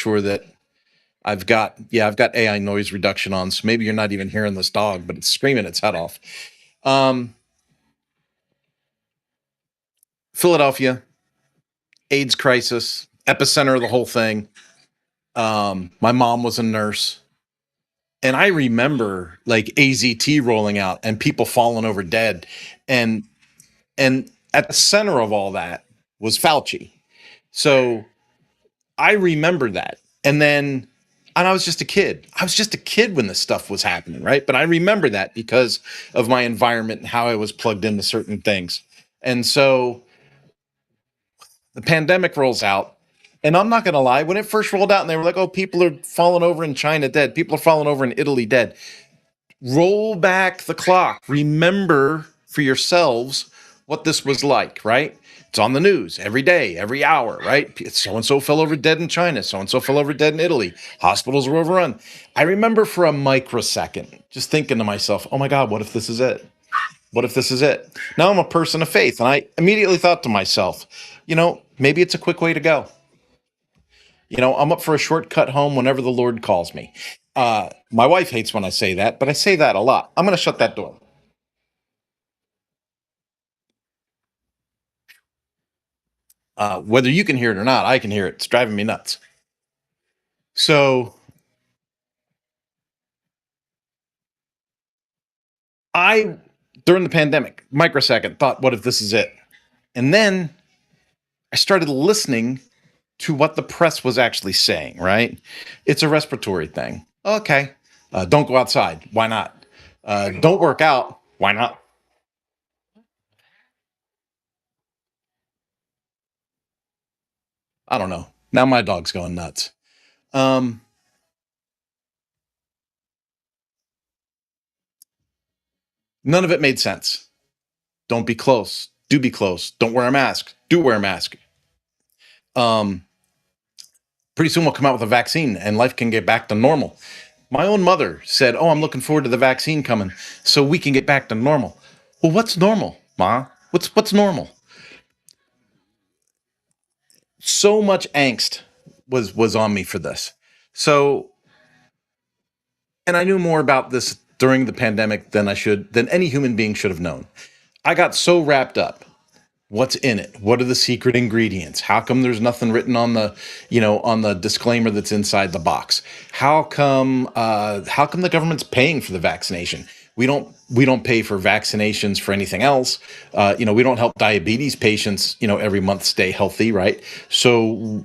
sure that I've got AI noise reduction on, so maybe you're not even hearing this dog, but it's screaming its head off. Philadelphia, AIDS crisis, epicenter of the whole thing. My mom was a nurse. And I remember like AZT rolling out and people falling over dead. And at the center of all that was Fauci. So I remember that. And I was just a kid. I was just a kid when this stuff was happening, right? But I remember that because of my environment and how I was plugged into certain things. And so the pandemic rolls out. And I'm not going to lie, when it first rolled out and they were like, oh, people are falling over in China dead, people are falling over in Italy dead. Roll back the clock. Remember for yourselves what this was like, right? It's on the news every day, every hour, right? So and so fell over dead in China. So and so fell over dead in Italy. Hospitals were overrun. I remember for a microsecond just thinking to myself, oh my God, what if this is it? What if this is it? Now I'm a person of faith. And I immediately thought to myself, maybe it's a quick way to go. I'm up for a shortcut home whenever the Lord calls me. My wife hates when I say that, but I say that a lot. I'm going to shut that door. Whether you can hear it or not, I can hear it. It's driving me nuts. So during the pandemic, microsecond, thought, what if this is it? And then I started listening to what the press was actually saying, right? It's a respiratory thing. Okay. Don't go outside. Why not? Don't work out. Why not? I don't know. Now my dog's going nuts. Um, None of it made sense. Don't be close. Do be close. Don't wear a mask. Do wear a mask. Um, Pretty soon we'll come out with a vaccine and life can get back to normal. My own mother said, oh, I'm looking forward to the vaccine coming so we can get back to normal. Well, what's normal, Ma? What's normal? So much angst was on me for this. So, and I knew more about this during the pandemic than any human being should have known. I got so wrapped up. What's in it? What are the secret ingredients? How come there's nothing written on the disclaimer that's inside the box? How come the government's paying for the vaccination? We don't pay for vaccinations for anything else. We don't help diabetes patients, every month stay healthy, right? So,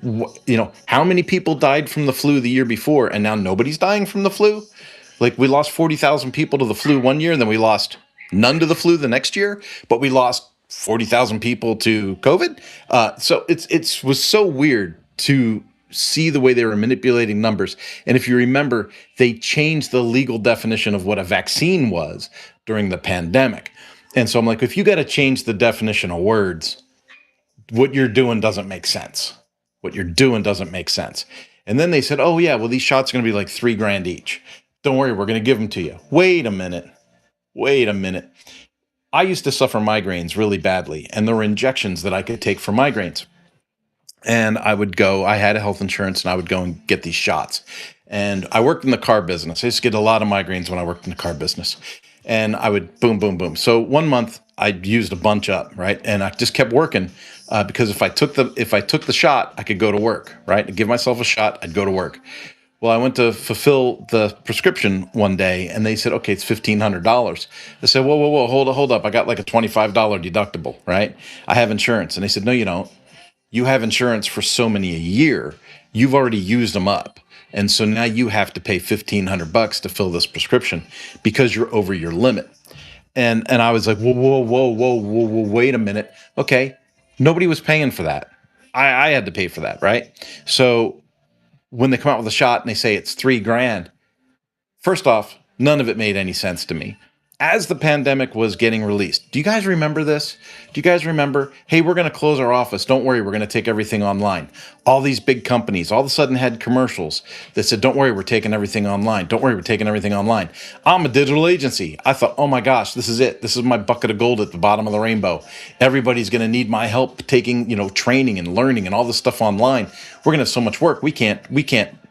how many people died from the flu the year before and now nobody's dying from the flu? Like we lost 40,000 people to the flu one year and then we lost none to the flu the next year, but we lost 40,000 people to COVID. So it was so weird to see the way they were manipulating numbers. And if you remember, they changed the legal definition of what a vaccine was during the pandemic. And so I'm like, if you got to change the definition of words, what you're doing doesn't make sense. What you're doing doesn't make sense. And then they said, oh yeah, well, these shots are going to be like $3,000 each. Don't worry, we're going to give them to you. Wait a minute. I used to suffer migraines really badly, and there were injections that I could take for migraines. And I had a health insurance, and I would go and get these shots. And I worked in the car business. I used to get a lot of migraines when I worked in the car business. And I would boom, boom, boom. So one month I used a bunch up, right? And I just kept working because if I took the shot, I could go to work, right? I'd give myself a shot, I'd go to work. Well, I went to fulfill the prescription one day and they said, okay, it's $1,500. I said, whoa, hold up. I got like a $25 deductible, right? I have insurance. And they said, no, you don't. You have insurance for so many a year. You've already used them up. And so now you have to pay $1,500 to fill this prescription because you're over your limit. And I was like, whoa, wait a minute. Okay. Nobody was paying for that. I had to pay for that, right? So when they come out with a shot and they say it's $3,000, first off, none of it made any sense to me. as the pandemic was getting released. Do you guys remember this? Do you guys remember? Hey, we're going to close our office. Don't worry, we're going to take everything online. All these big companies all of a sudden had commercials that said, don't worry, we're taking everything online. Don't worry, we're taking everything online. I'm a digital agency. I thought, oh my gosh, this is it. This is my bucket of gold at the bottom of the rainbow. Everybody's going to need my help taking, training and learning and all this stuff online. We're going to have so much work. We can't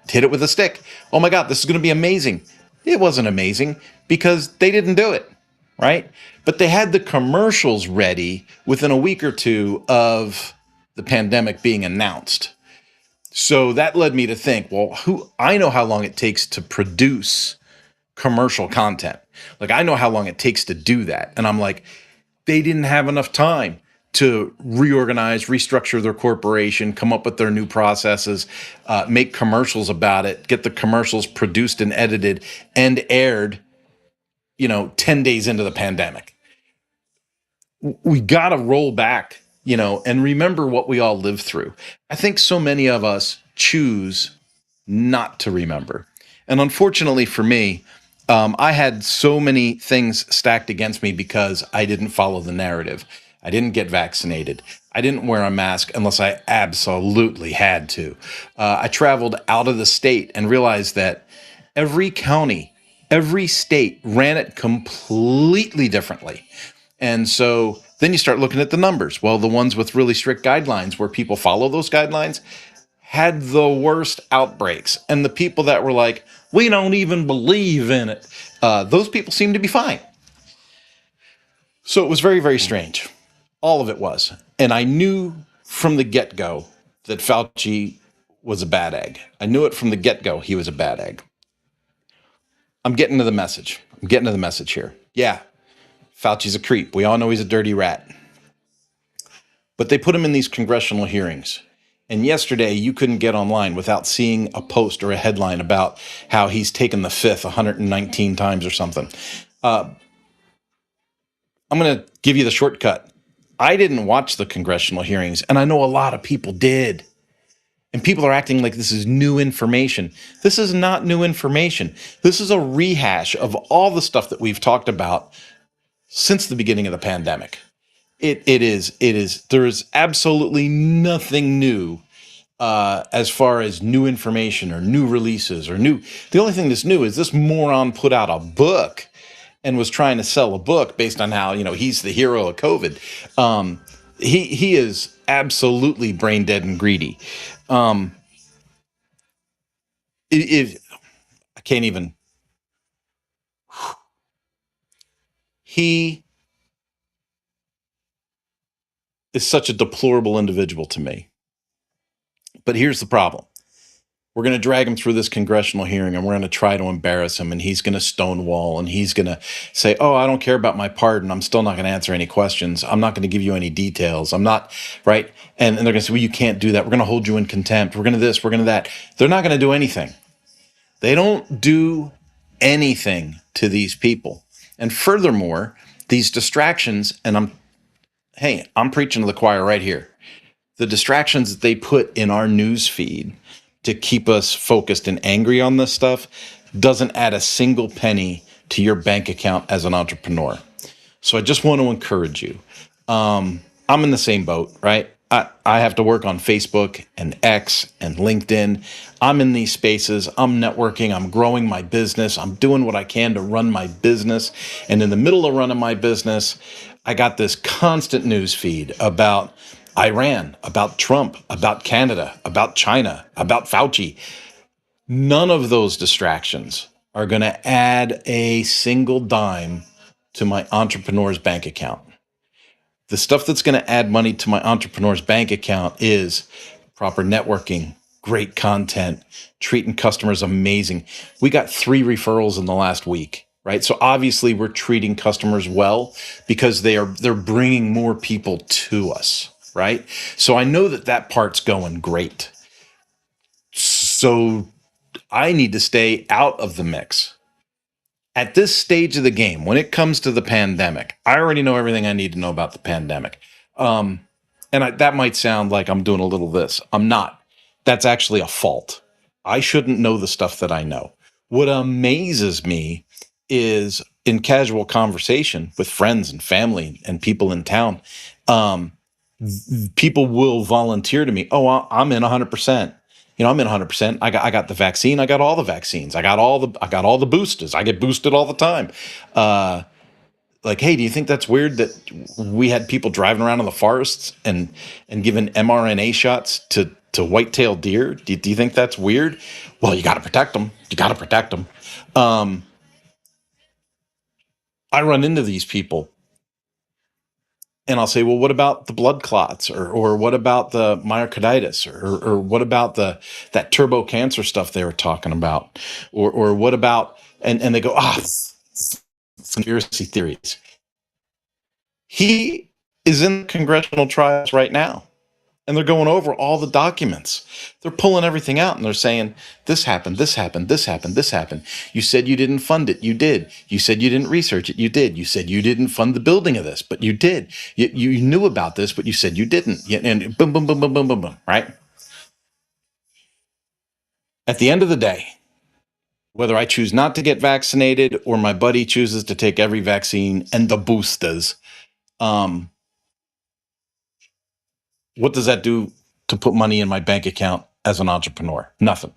hit it with a stick. Oh my God, this is going to be amazing. It wasn't amazing because they didn't do it, right? But they had the commercials ready within a week or two of the pandemic being announced. So that led me to think, well, I know how long it takes to produce commercial content. Like, I know how long it takes to do that. And I'm like, they didn't have enough time to reorganize, restructure their corporation, come up with their new processes, make commercials about it, get the commercials produced and edited and aired, 10 days into the pandemic. We got to roll back, and remember what we all lived through. I think so many of us choose not to remember. And unfortunately for me, I had so many things stacked against me because I didn't follow the narrative. I didn't get vaccinated. I didn't wear a mask unless I absolutely had to. I traveled out of the state and realized that every county, every state ran it completely differently. And so then you start looking at the numbers. Well, the ones with really strict guidelines where people follow those guidelines had the worst outbreaks. And the people that were like, we don't even believe in it, those people seem to be fine. So it was very, very strange. All of it was. And I knew from the get-go that Fauci was a bad egg. I knew it from the get-go he was a bad egg. I'm getting to the message. Here. Yeah, Fauci's a creep. We all know he's a dirty rat. But they put him in these congressional hearings. And yesterday, you couldn't get online without seeing a post or a headline about how he's taken the fifth 119 times or something. I'm going to give you the shortcut. I didn't watch the congressional hearings, and I know a lot of people did. And people are acting like this is new information. This is not new information. This is a rehash of all the stuff that we've talked about since the beginning of the pandemic. It is. There is absolutely nothing new as far as new information or new releases or new. The only thing that's new is this moron put out a book and was trying to sell a book based on how, he's the hero of COVID. He is absolutely brain dead and greedy. If I can't even. He is such a deplorable individual to me. But here's the problem. We're going to drag him through this congressional hearing and we're going to try to embarrass him, and he's going to stonewall and he's going to say, oh, I don't care about my pardon. I'm still not going to answer any questions. I'm not going to give you any details. I'm not, right? And they're going to say, well, you can't do that. We're going to hold you in contempt. We're going to this, we're going to that. They're not going to do anything. They don't do anything to these people. And furthermore, these distractions, and I'm preaching to the choir right here. The distractions that they put in our news feed to keep us focused and angry on this stuff doesn't add a single penny to your bank account as an entrepreneur. So I just want to encourage you. I'm in the same boat, right? I have to work on Facebook and X and LinkedIn. I'm in these spaces. I'm networking. I'm growing my business. I'm doing what I can to run my business. And in the middle of running my business, I got this constant news feed about Iran, about Trump, about Canada, about China, about Fauci. None of those distractions are going to add a single dime to my entrepreneur's bank account. The stuff that's going to add money to my entrepreneur's bank account is proper networking, great content, treating customers amazing. We got 3 referrals in the last week. Right. So obviously we're treating customers well because they're bringing more people to us. Right. So I know that part's going great. So I need to stay out of the mix. At this stage of the game, when it comes to the pandemic, I already know everything I need to know about the pandemic. That might sound like I'm doing a little this. I'm not. That's actually a fault. I shouldn't know the stuff that I know. What amazes me is in casual conversation with friends and family and people in town, um, people will volunteer to me. Oh, I'm in 100%. I'm in 100%. I got the vaccine. I got all the vaccines. I got all the boosters. I get boosted all the time. Like, hey, do you think that's weird that we had people driving around in the forests and giving mRNA shots to white-tailed deer? Do you think that's weird? Well, you got to protect them. You got to protect them. Um, I run into these people and I'll say, well, what about the blood clots, or what about the myocarditis, or what about that turbo cancer stuff they were talking about, or what about, and they go, conspiracy theories. He is in congressional trials right now, and they're going over all the documents. They're pulling everything out, and they're saying, this happened, this happened, this happened, this happened. You said you didn't fund it. You did. You said you didn't research it. You did. You said you didn't fund the building of this, but you did. You knew about this, but you said you didn't. And boom, boom, boom, boom, boom, boom, boom, right? At the end of the day, whether I choose not to get vaccinated or my buddy chooses to take every vaccine and the boosters, um, what does that do to put money in my bank account as an entrepreneur? Nothing.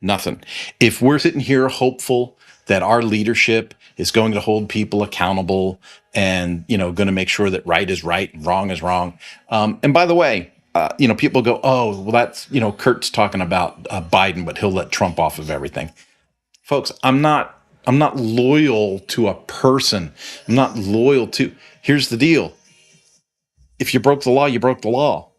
Nothing. If we're sitting here hopeful that our leadership is going to hold people accountable and, going to make sure that right is right and wrong is wrong. And by the way, people go, oh, well, that's, Kurt's talking about Biden, but he'll let Trump off of everything. Folks, I'm not loyal to a person. I'm not loyal to, here's the deal. If you broke the law, you broke the law,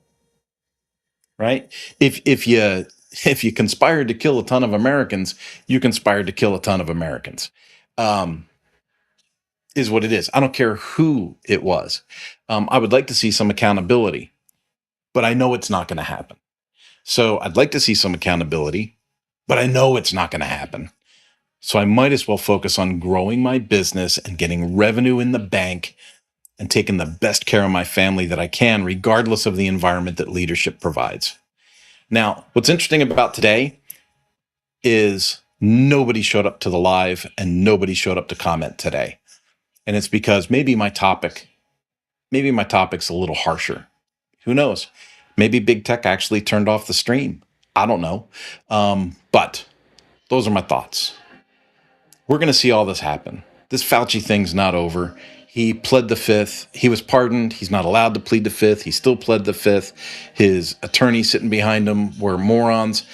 right? If you conspired to kill a ton of Americans, you conspired to kill a ton of Americans. Is what it is. I don't care who it was. I would like to see some accountability, but I know it's not going to happen. So I'd like to see some accountability, but I know it's not going to happen. So I might as well focus on growing my business and getting revenue in the bank and taking the best care of my family that I can, regardless of the environment that leadership provides. Now, what's interesting about today is nobody showed up to the live and nobody showed up to comment today. And it's because maybe my topic's a little harsher. Who knows? Maybe big tech actually turned off the stream. I don't know. But those are my thoughts. We're going to see all this happen. This Fauci thing's not over. He pled the fifth. He was pardoned. He's not allowed to plead the fifth. He still pled the fifth. His attorneys sitting behind him were morons.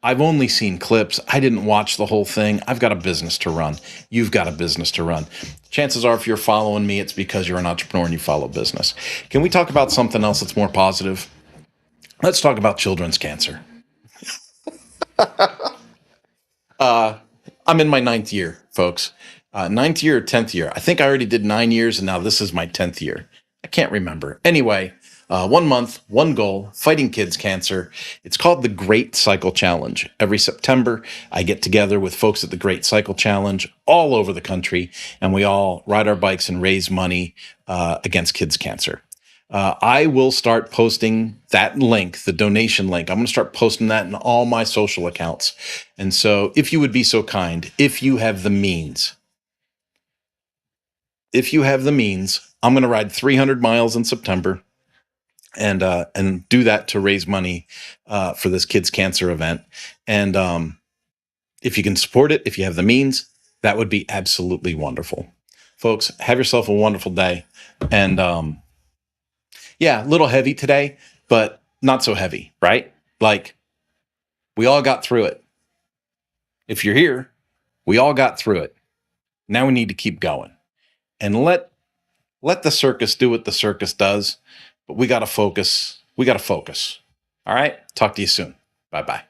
I've only seen clips. I didn't watch the whole thing. I've got a business to run. You've got a business to run. Chances are, if you're following me, it's because you're an entrepreneur and you follow business. Can we talk about something else that's more positive? Let's talk about children's cancer. I'm in my 9th year, folks. 9th year or 10th year. I think I already did 9 years, and now this is my 10th year. I can't remember. Anyway, 1 month, one goal, fighting kids cancer. It's called the Great Cycle Challenge. Every September, I get together with folks at the Great Cycle Challenge all over the country, and we all ride our bikes and raise money against kids cancer. I will start posting that link, the donation link. I'm going to start posting that in all my social accounts. And so if you would be so kind, if you have the means, I'm going to ride 300 miles in September and do that to raise money for this kids cancer event. And if you can support it, if you have the means, that would be absolutely wonderful. Folks, have yourself a wonderful day. And yeah, a little heavy today, but not so heavy, right? Like, we all got through it. If you're here, we all got through it. Now we need to keep going and let the circus do what the circus does, but we got to focus. We got to focus. All right. Talk to you soon. Bye-bye.